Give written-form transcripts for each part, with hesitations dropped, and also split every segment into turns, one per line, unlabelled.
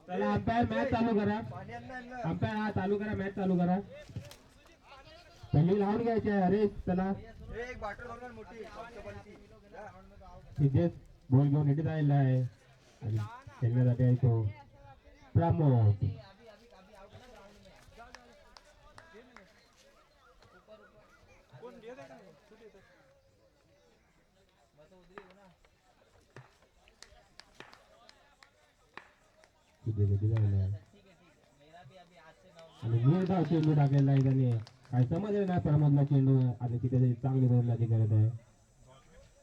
चला umpire match चालू करा. अंपायर हा चालू करा, मॅच चालू करा. पहिली लावून घ्यायची आहे. अरे चला सिद्धेश बॉल घेऊन इथे जायला आहे आणि खेळण्यासाठी आहे तो प्रमोद. आणि निर्धाव चेंडू टाकलेला आहे त्याने. काय समजलं नाही प्रमोदला चेंडू आणि तिथे चांगली गोलंदाजी करत आहे.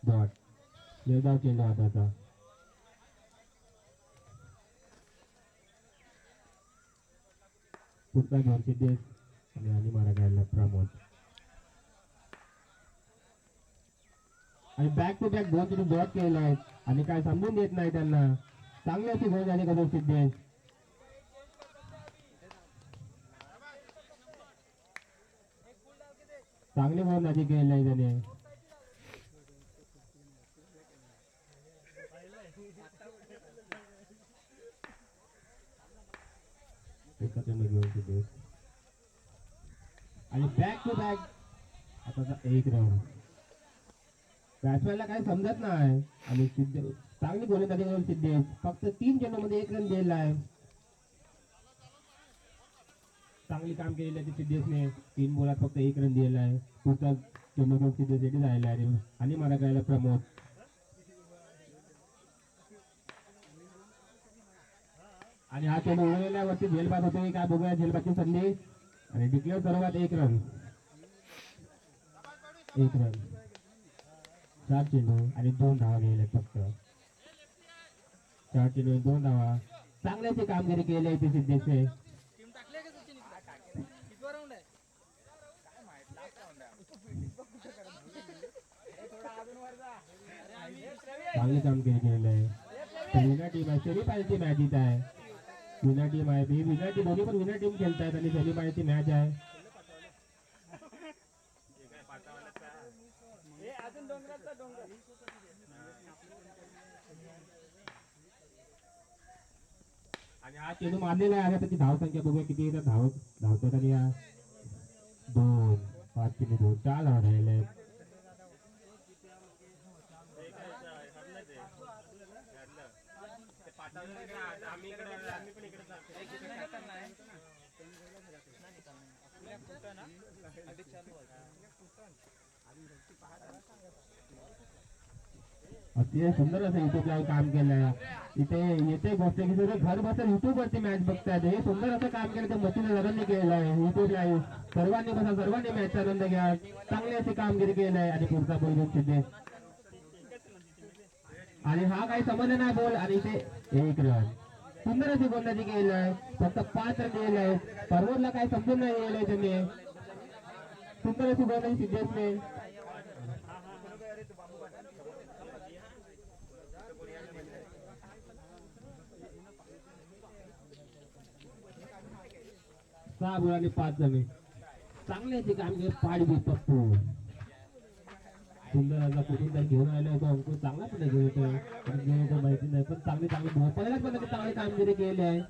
डॉट निर्धाव चेंडू हाताचा. पुढचा घेऊन सिद्धेश आणि मारा काढला प्रमोद. आणि बॅक टू बॅक दोन चेंडू डॉट केलेले आहेत आणि काय समजून देत नाही त्यांना. चांगली अशी गोलंदाजी करतो सिद्धेश. चांगली गोलंदाजी केलेली आहे त्याने. आणि बॅक टू बॅक आता एक राऊंड. बॅट्समॅनला काही समजत नाही आणि चांगली गोलंदाजी करून सिद्धेश फक्त 3 चेंडूमध्ये 1 रन दिलेला आहे. चांगली काम केलेली आहे सिद्धेशने. 3 बॉलात फक्त 1 रन दिलेला आहे. पुढचा चेंडू घेऊन सिद्धेशसाठी जायला आहे आणि मारा करायला प्रमोद. आणि हा चेंडू उडवल्यावरती झेलबाद होतोय काय बघूया. झेलबादची संधी आणि डिक्लेअर सर्वात 1 रन. 1 रन 4 चेंडू आणि 2 धावा गेले फक्त. 4 चेंडू 2 धावा. चांगल्याची कामगिरी केली आहे सिद्धेशने. चांगली कामगिरी केलेली आहे. विनर टीम आहे. सेमीफायनलची मॅच इथं आहे. विनर टीम आहे. विनर टीम दोन्ही पण विनर टीम खेळतायत आणि सेमीफायनलची मॅच आहे. आणि हा चेंडू मारलेला आहे. त्याची धाव संख्या बघूया किती धावतात आणि 2 5 चेंडू 2 4 धावा राहिले आहेत. अतिशय सुंदर असं युट्यूब लाईव्ह काम केलंय. इथे येते गोष्ट की सगळे घर बसून युट्यूब वरती मॅच बघतायत. हे सुंदर असं काम केलं त्या मशीन लग्न केलेलं आहे. युट्यूब लाईव्ह सर्वांनी बसा, सर्वांनी मॅचचा आनंद घ्या. चांगली अशी कामगिरी केली आहे. आणि पुढचा बॉल घेऊन सिद्धेश आणि हा काही समजलं नाही बॉल आणि इथे 1 रन. सुंदर अशी गोलंदाजी केलेली आहे. फक्त 5 रन दिलेले आहेत. परवरला काही समजून नाही गेलेलं आहे त्यांनी. सुंदर अशी गोलंदाजी सिद्धेशने. सहा बॉल आणि 5 जमे. चांगली अशी कामगिरी पाडवी पप्पू. सुंदर असा कुठून तर घेऊन आला होतो अंकुश. चांगला पुढे घेऊन येतो माहिती नाही पण चांगली पहिल्याच पण चांगली कामगिरी केली आहे.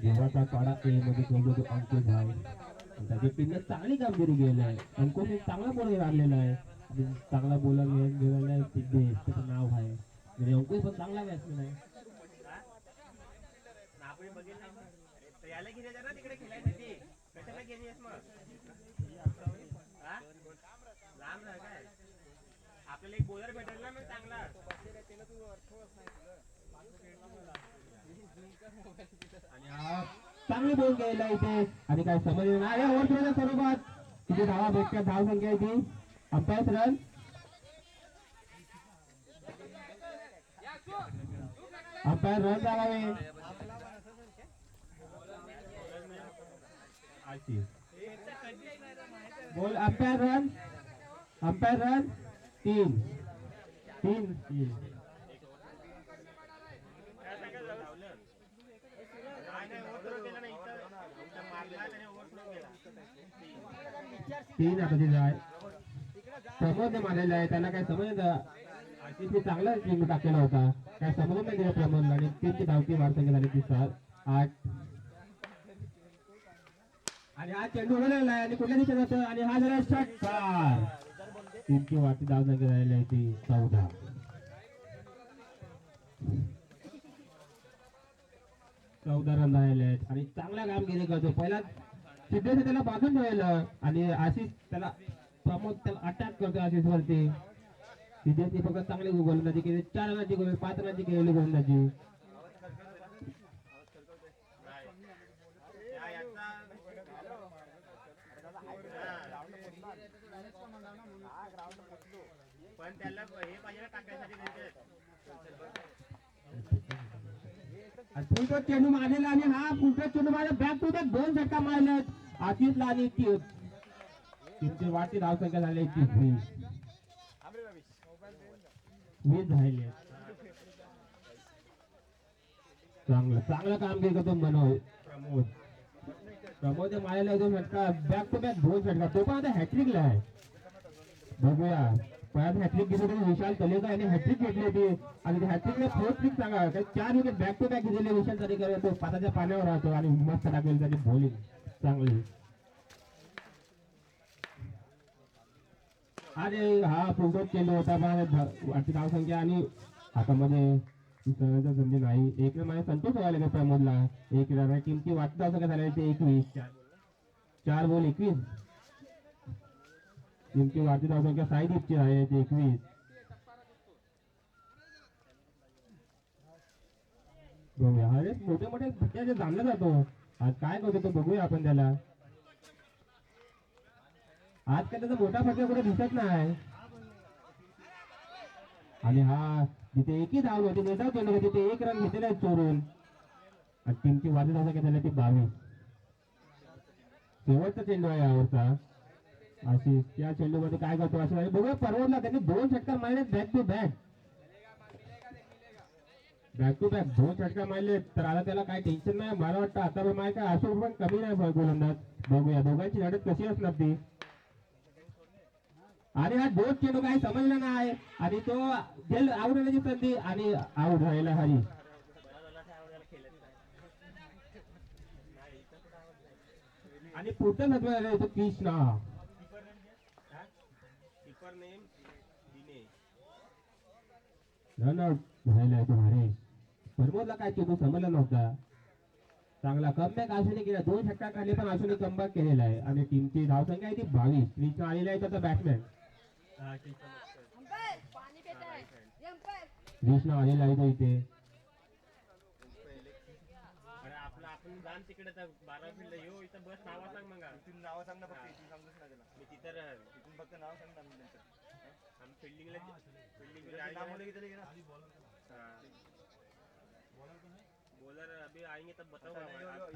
जेव्हा पाडा मध्ये खेळतो तो अंकुश आहे. त्याच्या टीमने चांगली कामगिरी केली आहे. अंकुश एक चांगला बॉलर आणलेला आहे. चांगला बॉलर गेलेला आहे सिद्धेश. त्याचं नाव आहे म्हणजे अंकुश पण चांगला बॅट्समॅन आहे.
आपल्याला एक बॉलर भेटेल ना मग चांगला.
चांगली बॉल केलेला इथे आणि काय समजलं नाही. या ओव्हरच्या स्वरूपात किती धावा भेटतात. धाव संख्या आहे ती 28 रन. अंपायर रन लावावे. बॉल अंपायर रन 3 तीन
काय सांगायचं लावलं नाही नाही ओव्हरथ्रो केला नाही इथं मारला त्याने ओव्हरथ्रो केला
तीन आता तिथं आहे प्रमोदने मारलेला आहे त्याला काय समज आशिषने चांगला चेंडू टाकलेला होता काय समजून नाही दिलं प्रमोदला आणि तीनची धावती मारता झाली ती 7-8 आणि हा चेंडू उडवलेला आहे आणि कुठल्या दिशेत जातो आणि हा झाला षटकार तीनची वाटी धाव संख्या झालेली आहे ती 14 रन राहिले आहेत आणि चांगला कामगिरी करतो पहिला सिद्धेश त्याला बांधून ठेवलं आणि आशिष त्याला प्रमोद त्याला अटॅक करतो आशिष वरती सिद्धेशने फक्त चांगली गोलंदाजी केली 4 रनाची 5 रनाची केलेली गोलंदाजी
पण त्याला हे पाहिजे ना टाकायसाठी
फुलटो चेंडू मारलेला आणि हा फुलटो चेंडू मारला बॅक टू बॅक 2 षटका मारलेत आशिषला आणि तीनची वाटी धाव संख्या झाली 20 झाले चांगलं कामगिरी करतो प्रमोद मारायला 2 षटका बॅक टू बॅक 2 षटका तो पण आता हॅट्रिकला आहे बघूया परत हॅट्रिक घेतली होती विशाल तलेकर यांनी हॅट्रिक घेतली होती आणि हॅट्रिकने 4th ट्रिक सांगा 4 विकेट बॅक टू बॅक घेतलेले विशाल तलेकर तो पाताच्या पाण्यावर राहतो आणि मस्त टाकलेली त्याची बॉलिंग चांगली अरे हा फुलटो चेंडू होता वाटती धाव संख्या आणि हातामध्ये संधी नाही एक रन संतोष व्हायला का प्रमोदला एक रन टीमची वाटती धाव संख्या झाली ते 21 4 बॉल 21 टीमची वाटती धाव संख्या साईदीपची आहे ते 21 बघूया अरे मोठे मोठे धक्क्याचे जाणला जातो आज काय करतो तो बघूया आपण त्याला आज काय त्याचा मोठा फटका कुठे दिसत नाही आणि हा जिथे एकही धाव होती नेता चेंडू तिथे 1 रन घेतलेला आहे चोरून आणि टीमची वाटती धाव संख्या झाली ती 22 शेवटचा चेंडू आहे यावरचा आशिष त्या चेंडू मध्ये काय करतो असं बघूया परवडला त्यांनी 2 षटकार मारले बॅक टू बॅक 2 षटकार मारले तर आता त्याला काय टेन्शन नाही मला वाटतं आता माय काय असो पण कमी नाही गोलंदाज बघूया दोघांची लढत कशी असणार ती आणि हा 2 चेंडू काही समजला नाही आणि तो जेल आउट होण्याची संधी आणि आउट झालेला हरी आणि पुढचा सत्व तो Krishna
keeper name Dinesh
run out झालेला आहे तो हरेश प्रमोदला काय चेंडू समजला नव्हता चांगला कमबॅक आशुने केला 2 षटकार काढले पण आशुने कमबॅक केलेला आहे आणि टीमची धाव संख्या आहे ती 22 कृष्णा आलेला आहे त्याचा बॅट्समॅन कृष्णा आलेला आहे तो इथे
आपलं आपण जाण तिकडे 12 फील्ड येऊ इथं बस नावा सांग मग तिथून नाव सांग ना फक्त इथून सांगूच ना त्याला मी तिथं तिथून फक्त नाव सांग ना आम्ही फिल्डिंगला नाम बोले की चले ना बॉलर अभी आएंगे तब बताओ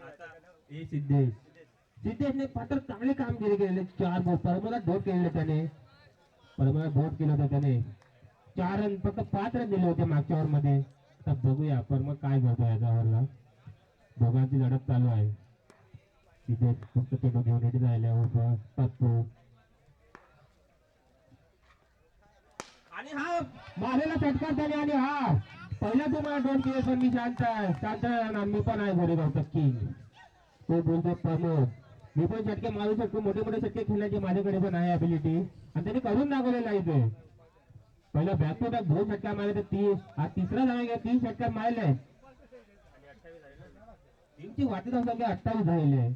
आता
ए सिद्धेशने पात्र चांगले कामगिरी केलेले 4 बॉल परमला डोट केलेले त्याने परमला डोट केलं होतं त्याने 4 रन फक्त 5 रन दिले होते मागच्या ओव्हर मध्ये तर बघूया परम काय करतो याच्या ओव्हरला दोघांची लढत चालू आहे सिद्धेश फक्त चेंडू घेऊन रेडी झाल्यावर तत्व आणि हा मारलेला षटकार झाले आणि हा पहिला तुम्हाला 2 केले पण मी शांत मी पण आहे घरी जाऊ किंग तो बोलतो प्रमोद मी पण षटके मारू शकतो मोठे मोठे षटके खेळण्याची माझ्याकडे पण आहे अबिलिटी आणि त्यांनी करून दाखवलेला आहे ते पहिला बॅक टू बॅक 2 षटकार मारले तर हा तिसरा झाला 3 षटकार मारले टीमची वाटी धाव संख्या 28 झालेली आहे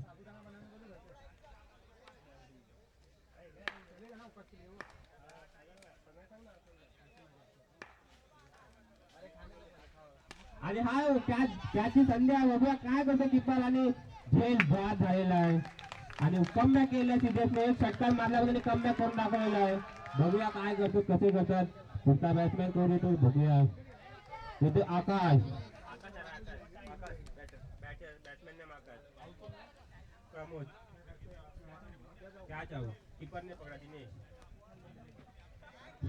आणि हा त्याची संधी आहे बघूया काय करतो किपर आणि झेल बाद झालेला आहे आणि कमबॅक केलं सिद्धेशने 1 षटकार मारल्यावर कमबॅक करून दाखवलेला आहे बघूया काय करतो कसे करतात पुढचा बॅट्समॅन कोण येतो बघूया येतो आकाश
बॅट्समॅन ने आकाश प्रमोद क्या चाहू कीपर ने पकड़ा दिनेश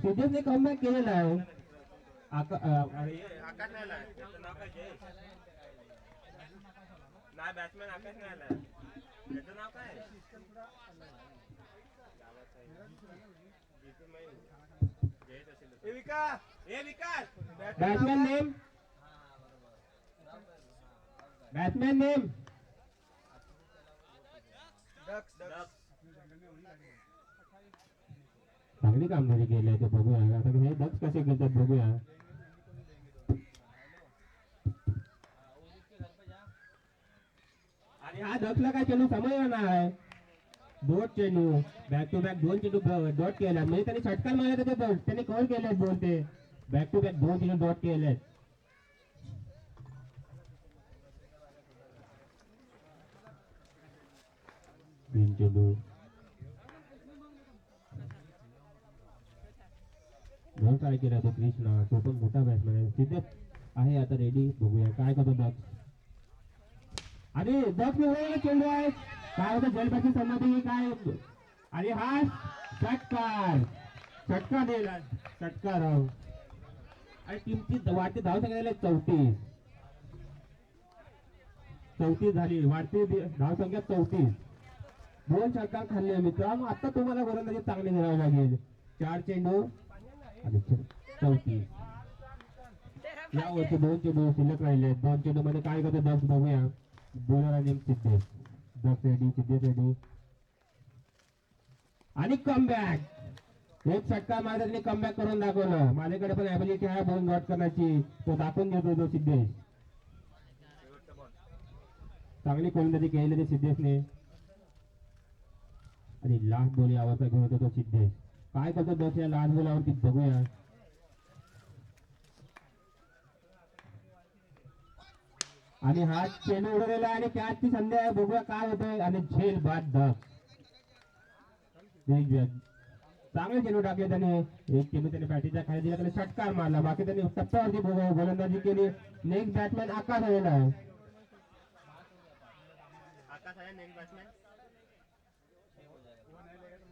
सिद्धेशने कमबॅक केलेला आहे अरे
आकाश नाही आला त्याचं नाव काय जयेश नाही बॅट्समॅन आकाश नाही आला त्याचं नाव काय जयेश असेल विकास
बॅट्समॅन नेम चांगली कामगिरी केली आहे ते बघूया आता हे डक्स कसे खेळतात बघूया आणि हा डक्सला काय चेंडू समय नाही डॉट चेंडू बॅक टू बॅक 2 चेंडू डॉट केला म्हणजे त्यांनी षटकार मारले तर त्यांनी कव्हर केलेत बोलते बॅक टू बॅक 2 चेंडू डॉट केलेत चेंडू दोन काय केला तो कृष्णा तो पण मोठा बॅट्समॅन आहे तिथे आहे आता रेडी बघूया काय करतो दक्ष आणि दक्ष चेंडू आहे काय होतं जलपाची संमती काय आणि हा षटकार दिला षटकार आणि टीमची वाढती धाव संख्या 34 झाली वाढती धाव संख्या 34 दोन षटकार खाल्ले मित्रांनो आता तुम्हाला गोलंदाजी चांगली करावी लागेल 4 चेंडू आणि 34 यावरती 2 चेंडू शिल्लक राहिले 2 चेंडू मध्ये काय करतो दक्ष बघूया बॉलर आणि सिद्धेश दक्ष रेडी सिद्धेश रेडी आणि कमबॅक एक षटकार मारला त्यांनी कमबॅक करून दाखवलं माझ्याकडे पण ऍबिलिटी आहे बॉल नॉट करण्याची तो दाखवून देतो तो सिद्धेश चांगली गोलंदाजी केली ते सिद्धेशने आणि लास्ट बॉल यावरचा घेऊन येतो तो सिद्धेश काय करतो दक्ष या लास्ट बॉलावरती बघूया आणि हा चेंडू उडवलेला आणि कॅचची संधी आहे बघूया काय होतंय आणि झेल बाद दक्ष चांगले चेंडू टाकले त्याने एक चेंडू त्याने पॅटीच्या खाली दिला त्याने षटकार मारला बाकी त्यांनी टप्प्यावरती गोलंदाजी केली नेक्स्ट बॅट्समॅन आकाश आलेला आहे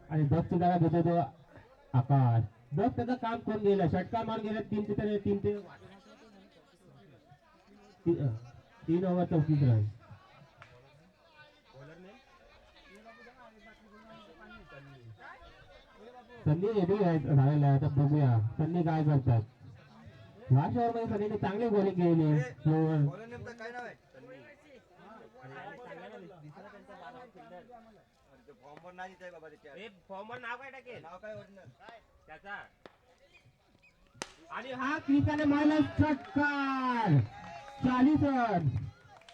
आणि दक्ष जागा घेतो तो आकाश दक्ष त्याचं काम कोण गेलं षटकार मारून गेले 3 ओव्हर 34 रन संधी रेडी झालेला आहे आता बघूया संधी काय करतात लास्ट ओव्हर मध्ये संधीने चांगली बॉलिंग केली
काय नाव आहे फॉर्मवर नाव काय टाकेल नाव काय त्याचा
आणि हा क्रिकाने मारला षटकार 40 रन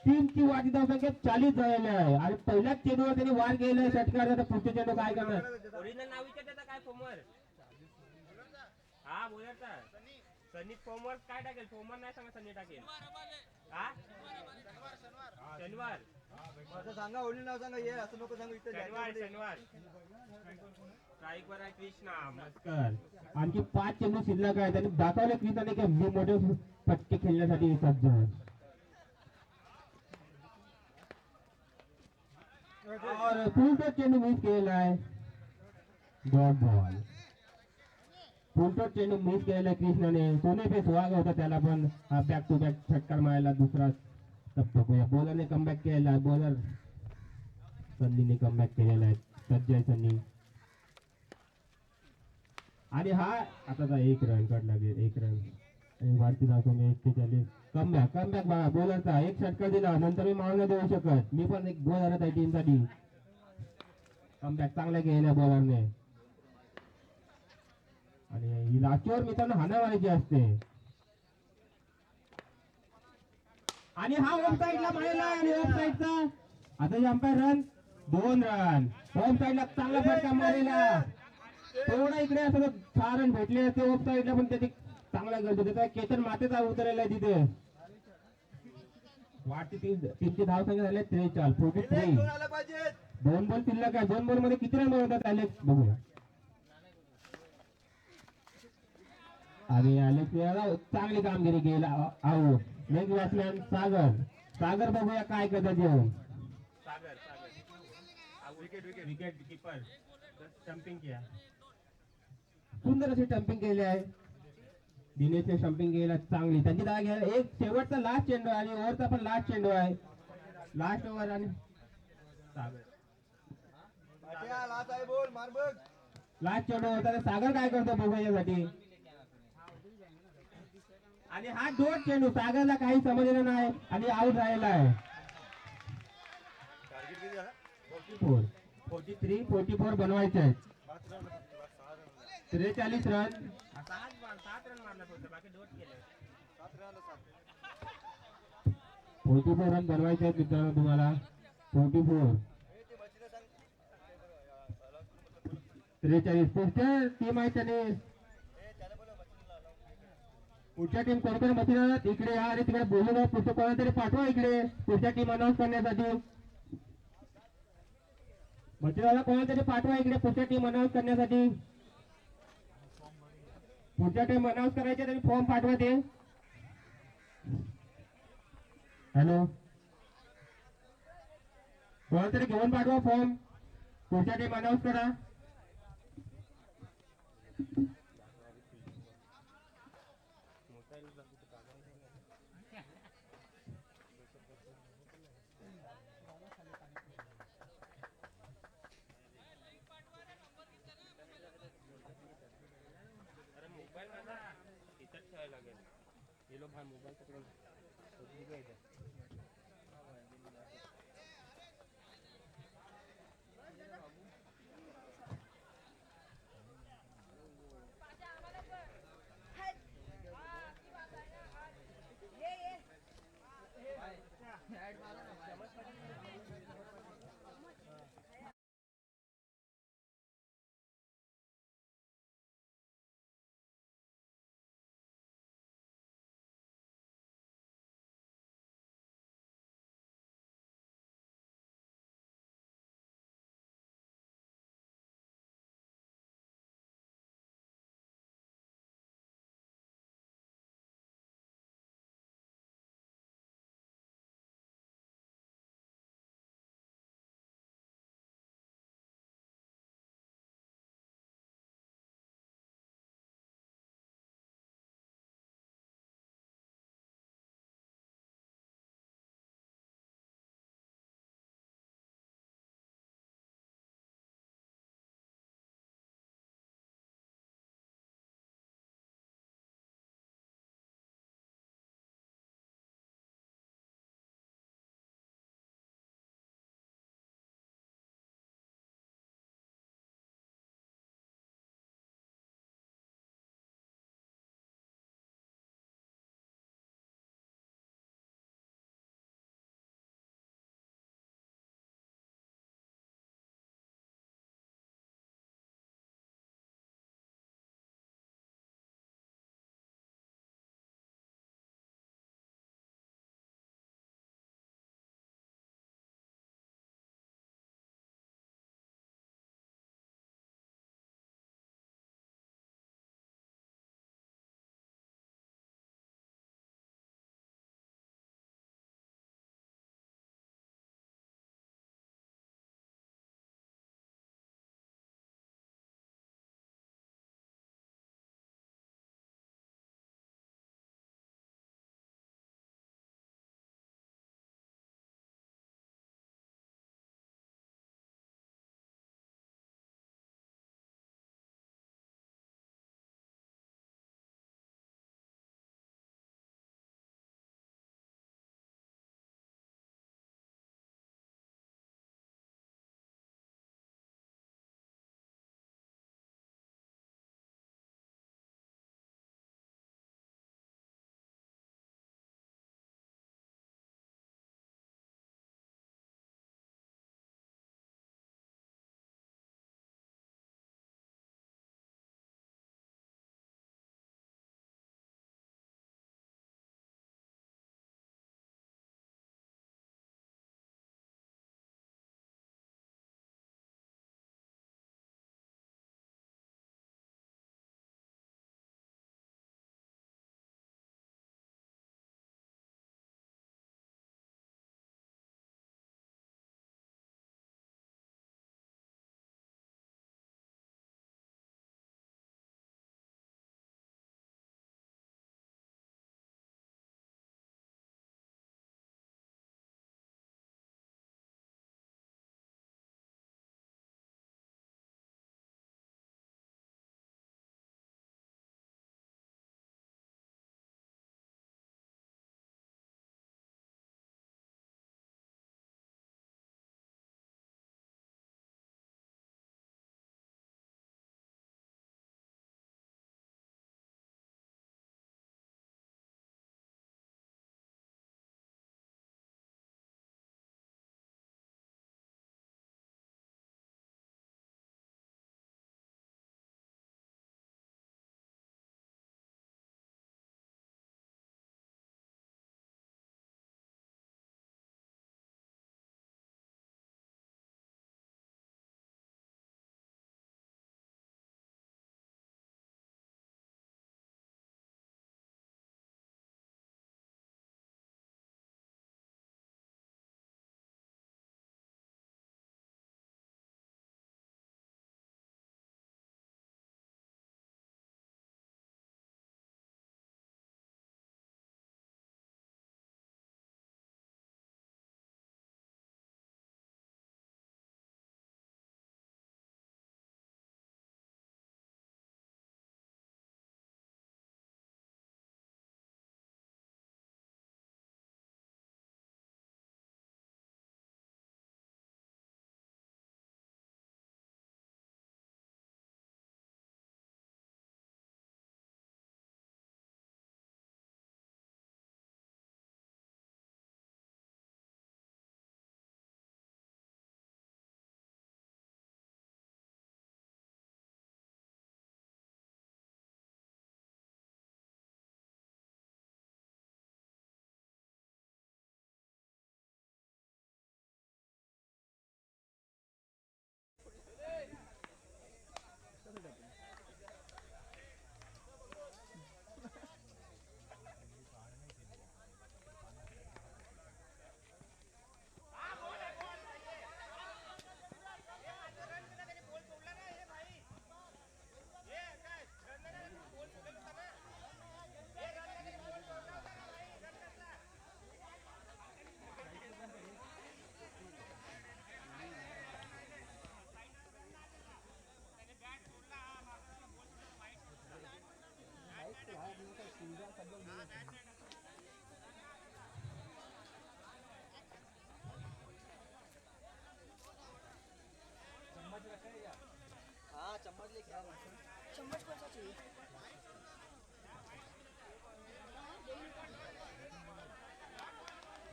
टीमची वाटी धाव संख्या 40 झालेली आहे आणि पहिल्याच चेंडूवर त्यांनी वार केलं षटकार आता पुढचे चेंडू काय करणार
ओरिजिनल नाव विचारता काय फॉर्मवर हा बोलता सनी फॉर्मवर काय टाकेल फॉर्मवर नाही सांगा सनी टाकेल हा शनिवार सांगा ओरिजिनल नाव सांगा ये असं नको सांगू इथे शनिवार स्ट्राईकवर आहे कृष्णा
आणखी 5 चेंडू शिल्लक आहे त्यांनी दाखवले क्रिकाने की मी मोठे फटके खेळण्यासाठी सज्ज आहे और फुलटॉस चेंडू मिस केलेला आहे डॉट बॉल फुलटॉस चेंडू मिस केलेला कृष्णाने सोने पे सुहाग होता त्याला पण हा बॅक टू बॅक षटकार मारायला दुसरा बघूया बॉलरने कमबॅक केलेला आहे बॉलर संधीने कमबॅक केलेला आहे सज्ज आहे संधी आणि हा आता 1 रन कट लागेल 1 रन आणि वाढती दाखवून 41 कमबॅक बघा बॉलरचा एक षटकार दिला नंतर मी मारून देऊ शकत मी पण एक गोल हरत आहे टीम साठी कमबॅक चांगला केलेला बॉलरने आणि ही लास्टवर मित्रांनो हाना मारायची असते आणि हा ऑफ साईडला मारला आणि ऑफ साईडचा आता अंपायर रन 2 रन ऑफ साईडला चांगला फटका मारलेला थोडा इकडे असं 6 रन भेटले असते ऑफ साईडला पण त्याची चांगला करतो त्याचा केतन मातेचा उतरलेला आहे तिथे वाटते टीमची धाव संख्या झाली 43 2 बॉल शिल्लक आहे 2 बॉल मध्ये किती रन बनवतात अलेक्स बघूया आणि अलेक्स चांगली कामगिरी केली आहो नेक्स्ट बॅट्समॅन सागर बघूया काय करतात येऊन
विकेट कीपर स्टंपिंग किया
सुंदर अशी स्टंपिंग केली आहे दिनेशने शम्पिंग केला चांगली, त्यांची जागा घ्या. एक शेवटचा लास्ट चेंडू आहे आणि ओव्हरचा पण लास्ट चेंडू आहे. लास्ट ओव्हर आणि लास्ट चेंडू होता तर सागर काय करतो बघूया यासाठी. आणि हा डोट चेंडू सागरला काही समजलेलं नाही आणि आउट झालेला आहे. 43-44 बनवायचे आहेत. 43 रन.
7 रन मारला फक्त, बाकी डोट केलं.
44 रन बनवायचे आहेत मित्रांनो तुम्हाला. 44. 43 पुढच्या टीम आहे त्याने. पुढच्या टीम कोणत्या मशीन इकडे या आणि तिकडे बोलू नका. पुढचं कोणातरी पाठवा इकडे पुढच्या टीम अनाऊन्स करण्यासाठी. मशीनला कोणातरी पाठवा इकडे पुढच्या टीम अनाऊन्स करण्यासाठी. पुढच्या टीम अनाऊन्स करायचे तरी फॉर्म पाठवा ते. हॅलो, कोणातरी घेऊन पाठवा फॉर्म. पुढच्या टीम अनाऊन्स करा.
अरे मोबाईल माझा इथंच ठेवायला लागेल. हे लोक हा मोबाईल पकडून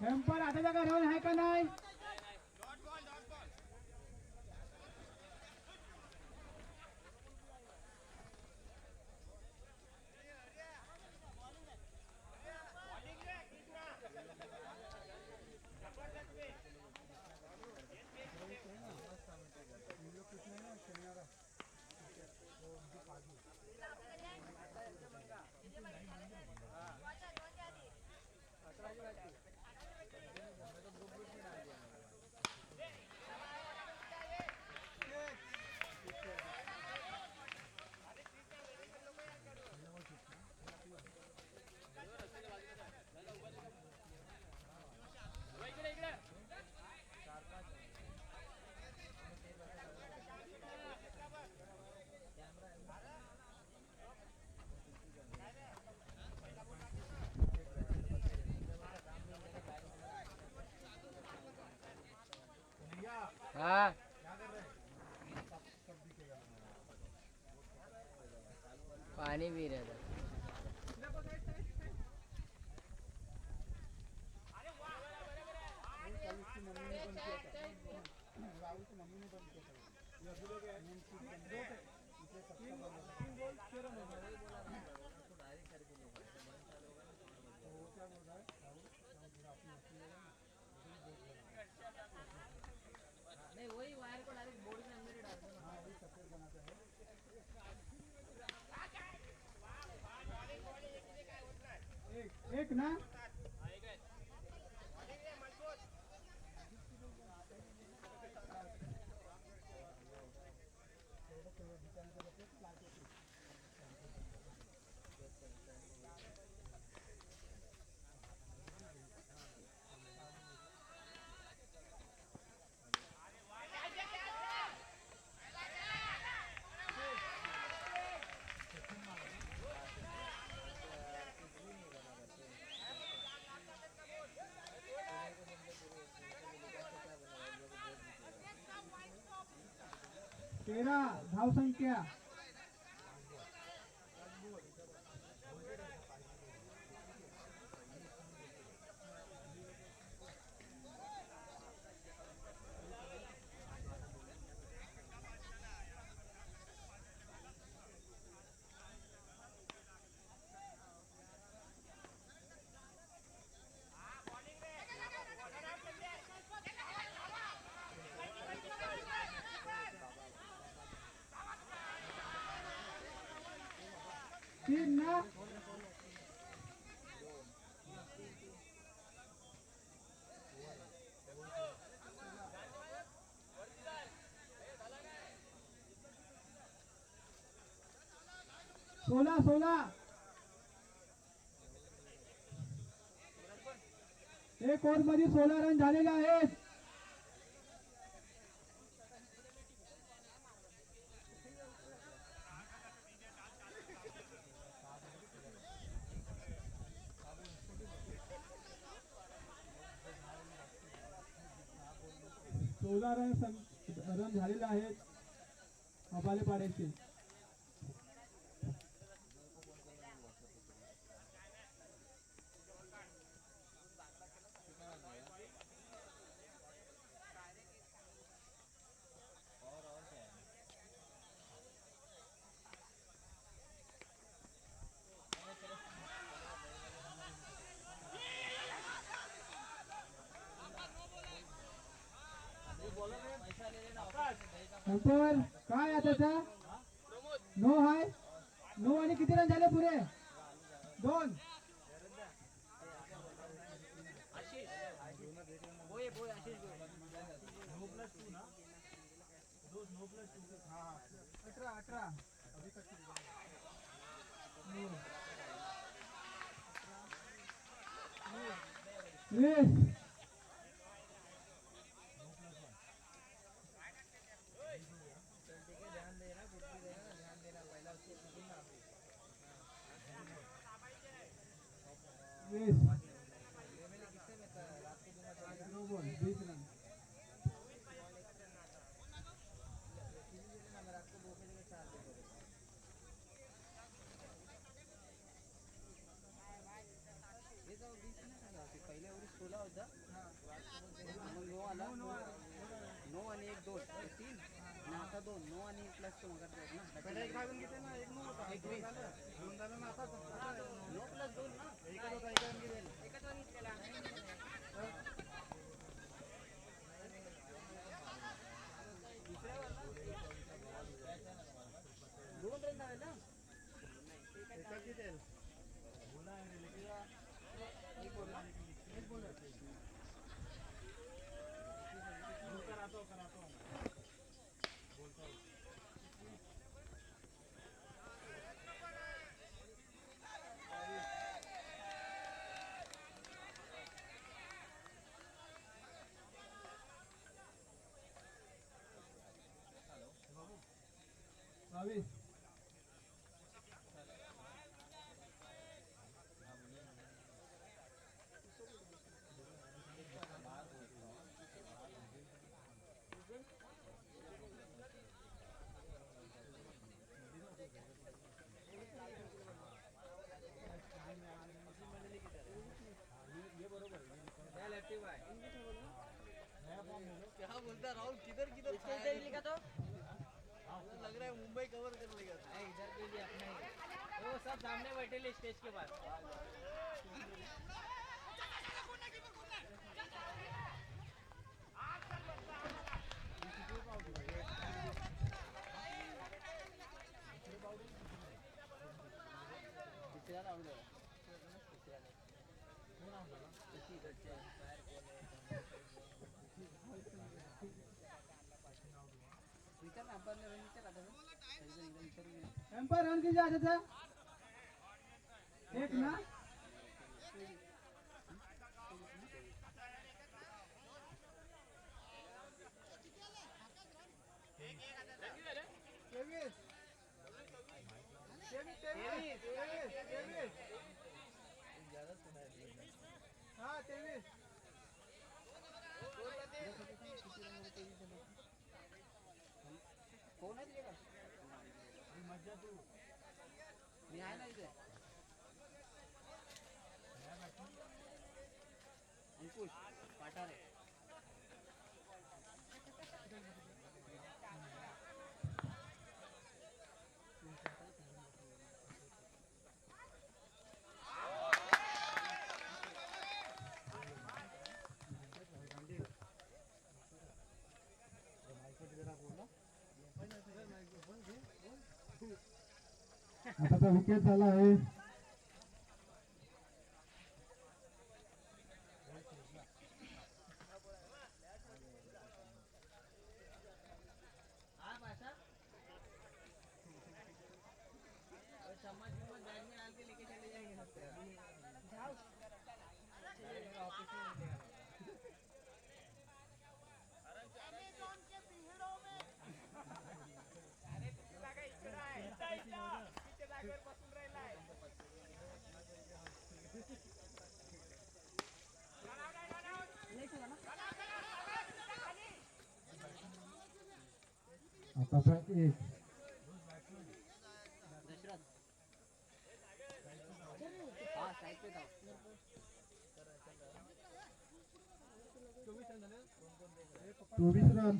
एम्पर आता जागा राहुल आहे का नाही?
हाँ पानी पी रहे थे। नहीं वही वायर को डायरेक्ट बोर्ड के अंदर ही डाल दो ना। वही सफेद बनाते हैं।
एक ना तेरा धाव संख्या तीन ना 16 एक ओव्हर मध्ये 16 रन झालेले आहेत. रन झालेले आहेत अबाले पाड्याचे. अंपर काय आता त्याचा नो हाय नो आणि किती रन झाले पुरे 2.
पहले ओवर 16 होता मला 9 आणि 1 2 हे 3 आणि आता 2 9 आणि प्लस तो मग ना
पहिले एक भागून घेते ना एक 9 होता 2 झालं 2 झालं ना आता
9 प्लस 2 ना
एकच होता एकच घेतलेला
एकच वन घेतलेला दोन रन झाले ना
एकच घेतलेला बावीस
क्या बोलता राहुल किधर किधर इधर लिखा तो लग रहा है मुंबई कवर कर लेगा इधर के लिए अपना ही वो सब सामने बैठे ले स्टेज के पास तिसऱ्या राऊंड
एम्पायर रन किती आहे त्याचा एक ना तेवीस हा 23
कोण आहे तुझ्या मी आहे ना इथे अंकुश पाठारे
आता विकेट झाला आहे
समाज में बैग में डाल के लेके चले जाएंगे जाओ ऑफिस में मिलेगा अरे तुझी जागा इकडे आहे तिच्या जागेवर बसून राहिलाय
आता एक
हाँ साइड पे था
24 रन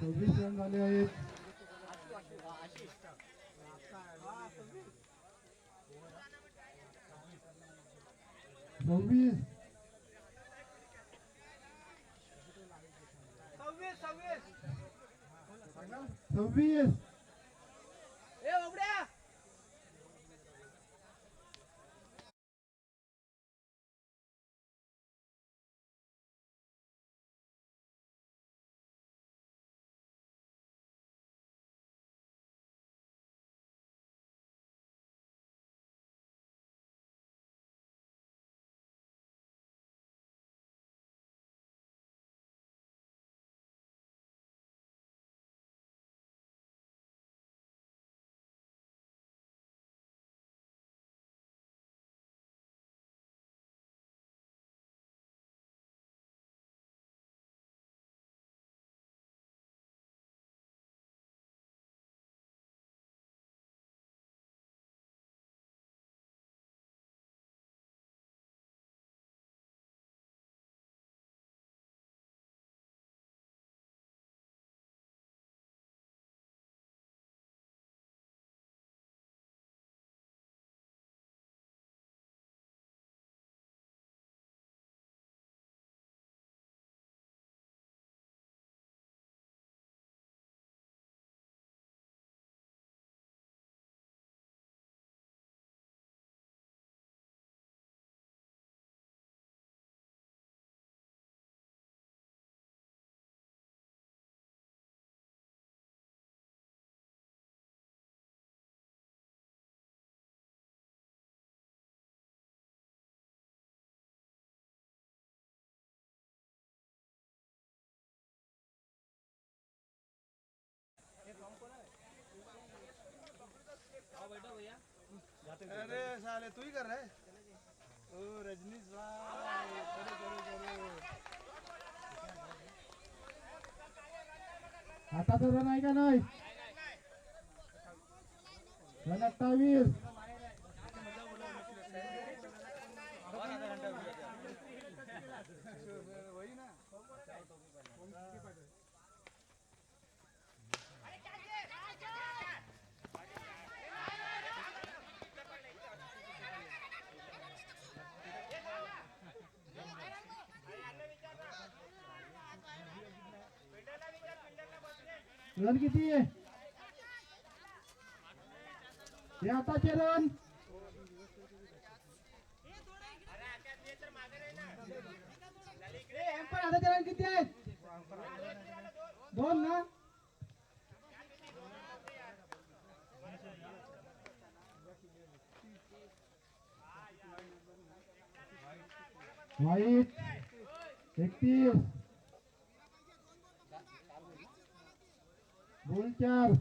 चोवीस रन झाले आहेत सव्वीस 26 अरे साले तू ही कर रहा है ओ रजनीश भाई करो करो करो
आता तर रन आहे का नाही रन 28
वही ना
रन किती आहे हे आताचे रन
आता रन किती आहेत 2 ना
वाईट 31 बोल 4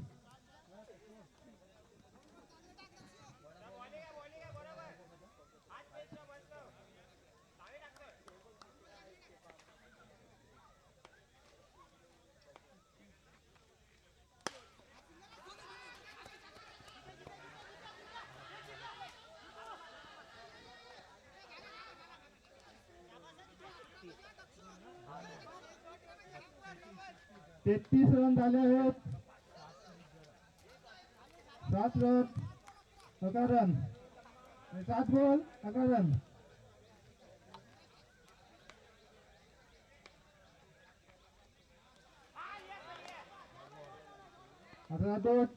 33 रन झाले आहेत 7 रन 11 रन 7 बॉल 11 रन आता दोन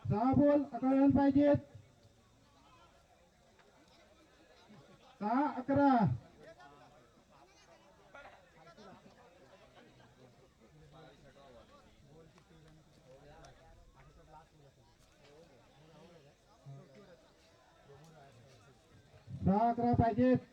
6 बॉल 11 रन पाहिजेत 6 11 6 11 पाहिजेत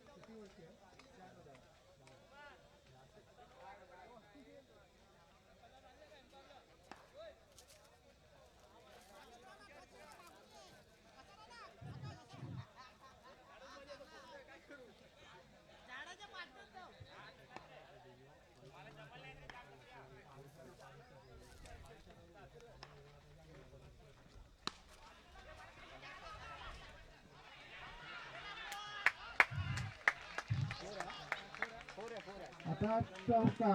आता चौका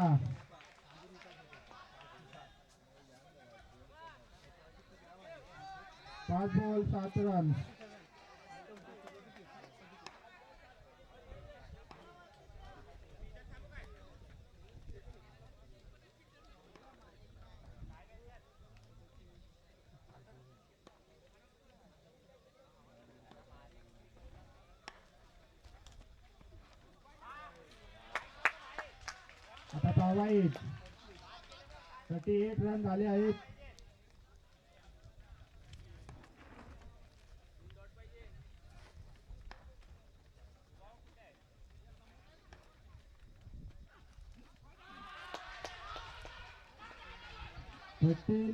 5 बॉल 7 रन आता वाईट 38 रन झाले आहेत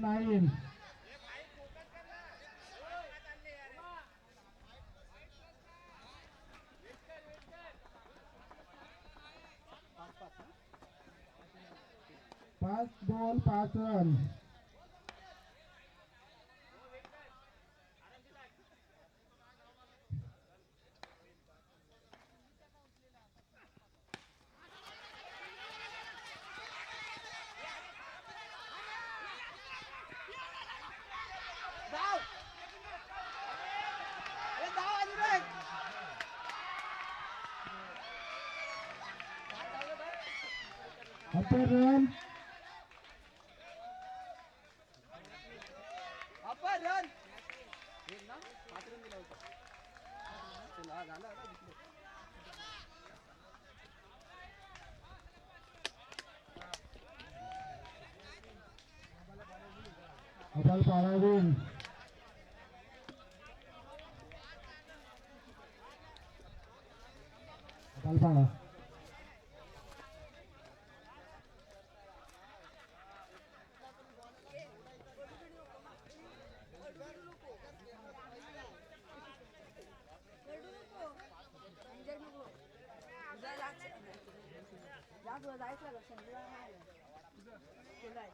नाईन पाच बॉल 5 रन अपर रन अबल पारावीन अबल पारा
जास्त जायचं का संजय केलाय